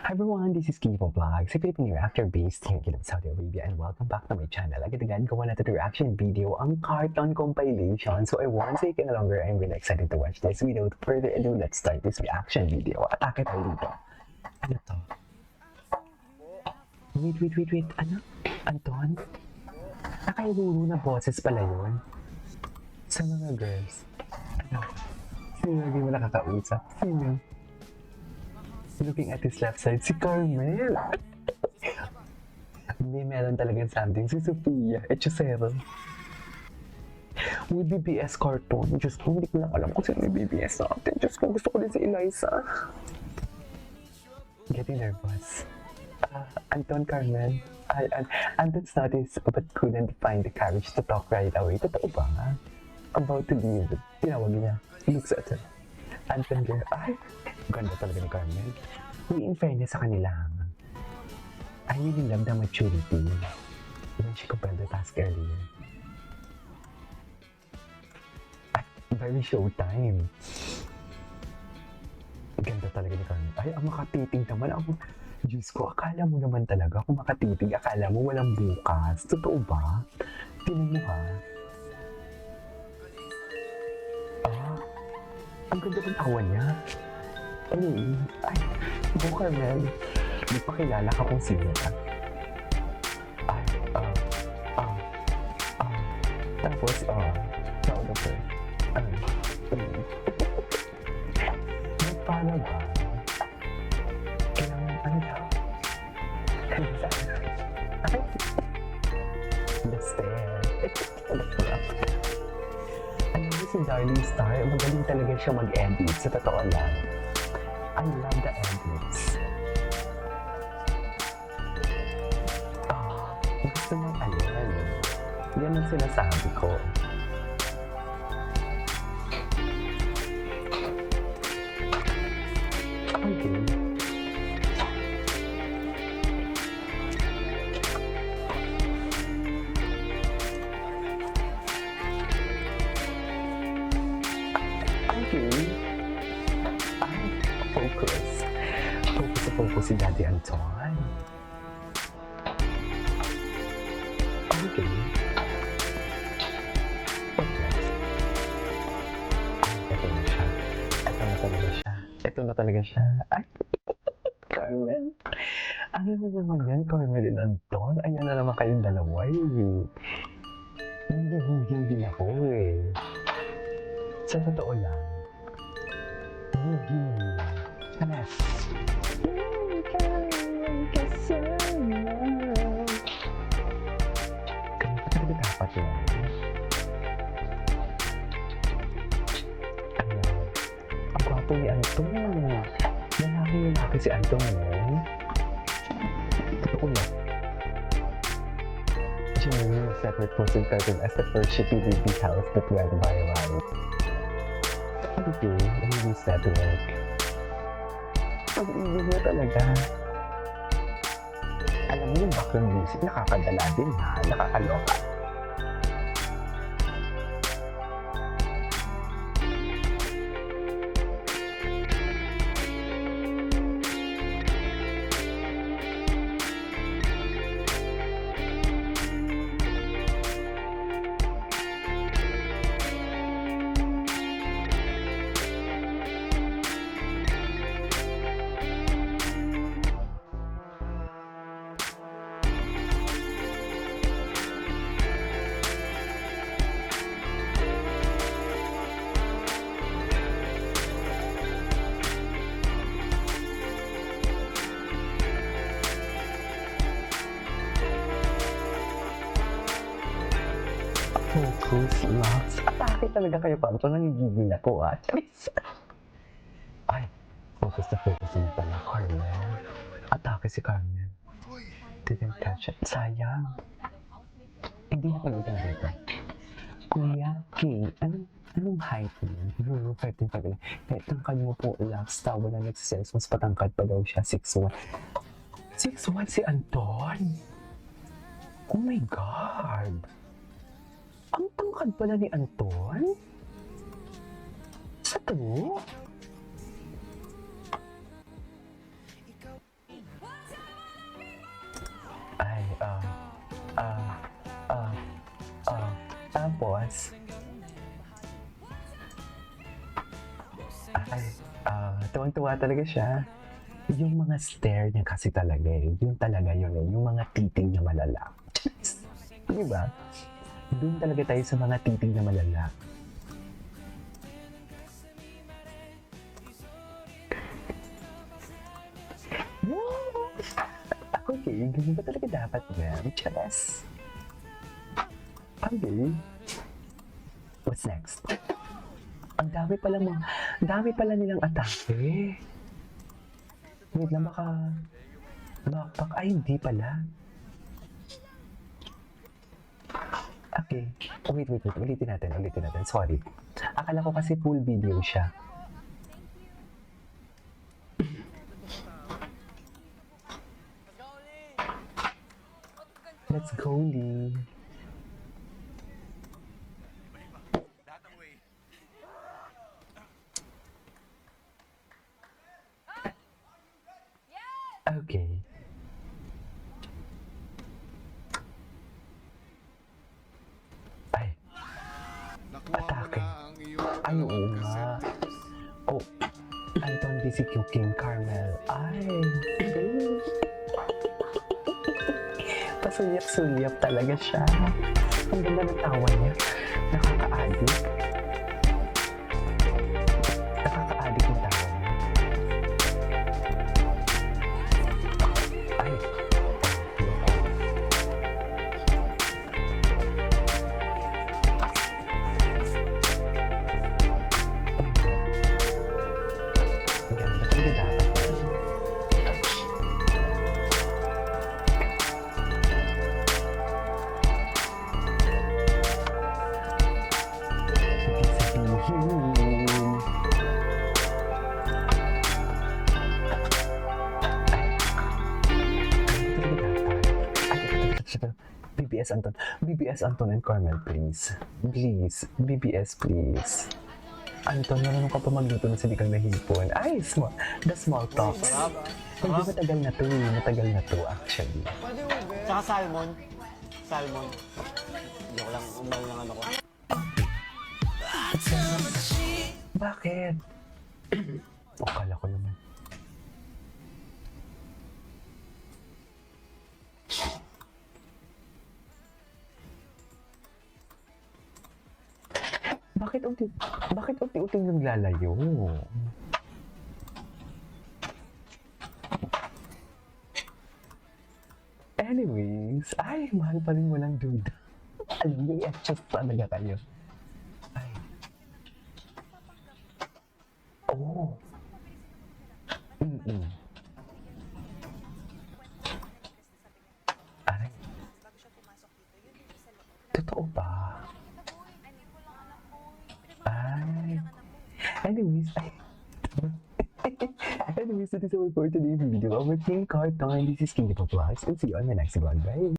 Hi everyone, this is Kivo Vlogs, a Filipino reactor based here in Saudi Arabia, and welcome back to my channel. Agad-agad gawa natin reaction video ang cartoon compilation. So I won't take any longer. I'm really excited to watch this video. Without further ado, let's start this reaction video. Atake tayo dito. Ano to? Wait. Ano? Anton? Nakaiburo na boses pala yun. Sa mga girls. Ano? Sino lagi mo nakakausap? Sino? Looking at his left side, si Carmel. Hindi, meron talagang something. Si Sofia, Echosero. With BBS cartoon. Diyos ko, hindi ko lang alam kung sino yung BBS natin. Diyos ko, gusto ko din si Eliza. Getting nervous. Anton, Carmel. Anton's noticed but couldn't find the courage to talk right away. Totoo ba nga? About to leave. Tinawag niya. He looks at her. Anton girl, ay, ganda talaga ni Carmel. In fairness sa kanila, I really love the maturity when she compared the task earlier. At very showtime. Ganda talaga ni Carmel. Ay, ang makatiting naman. Diyos ko, akala mo naman talaga kung makatiting, akala mo walang bukas. Totoo ba? Tingnan mo ha. Ang ganda ng tawa niya. Anyway, Bo Carmel, magpakilala ka kung sino ka. Tapos, proud of her. Nagpala ba? Kailangan, ano daw? The stare. Si Darling Star, magaling talaga siya mag-edit, sa totoo lang. I love the edits. Gusto mong alin. Yan ang sinasabi ko. Okay. Focus si Daddy Anton. Okay. Ito na talaga siya. Ay, Carmel. Ano na naman yan, Carmel and Anton? Ayan na naman kayong dalawa eh. Nagigigil din ako eh. Sa totoo lang. Nagigil. Anas. Dapat yun. Ang gwapo ni Anton. Lalaki si Anton eh. Totoo lang. Jimmy separate posted cartoon as the first shitty baby house that went viral. Okay, let me use that work. Ang ibig niya talaga. Alam mo yung background music, nakakadala din ha, nakakaloka. Focus, loves. Atake talaga kayo pa. Ito nangigigil ako ah. Ay, focus na pala. Carmel. Atake si Carmel. Didn't catch it. Sayang. Hindi na pala dito. Kuya, Kay, anong height mo? 15 pa pala. Kahit tangkad mo po, loves. Tawa na nagsiselos. Mas patangkad pa daw siya. 6'1". 6'1" si Anton? Oh my God! Ang tangkad pala ni Anton? Sa to? Charas. Ay, tuwang-tuwa talaga siya. Yung mga stare niya kasi talaga eh. Yung talaga yun eh. Yung mga titing na malala. Charas. Diba? Doon talaga tayo sa mga titing na malala. Okay, ganun ba talaga dapat yan? Charas. Okay. What's next? Ang dami pala nilang atake. Wait lang, baka backpack. Ay, hindi pala. Okay. Wait. Ulitin natin. Sorry. Akala ko kasi full video siya. Let's go, Lee. Okay. Ay. Atake. Ay, oo nga. Oh. Anton BCQ King Carmel. Ay. Pasulyap-sulyap talaga siya. Ang ganda ng tawa niya. Nakaka-addict. Nakaka-addict yung tawa niya. Ay. Ganda talaga dapat. BBS Anton and Carmel, please. Please, BBS, please. Anton, marunong ka pa magluto na sa di kang nahipon. Ay, the small talks. Hindi, matagal na to actually. Tsaka salmon. Joke lang, umbal ng ano ko. Bakit? Akala ko naman. Bakit unti-unting naglalayo? Anyways, ay, mahal pa rin mo ng dude. Alam mo, i-adjust talaga kayo. Ay. Oh. Aray. Totoo ba? Ay. Anyways, that is all for today's video. Our King Carton, this is King Vlogs, and see you on the next one. Bye!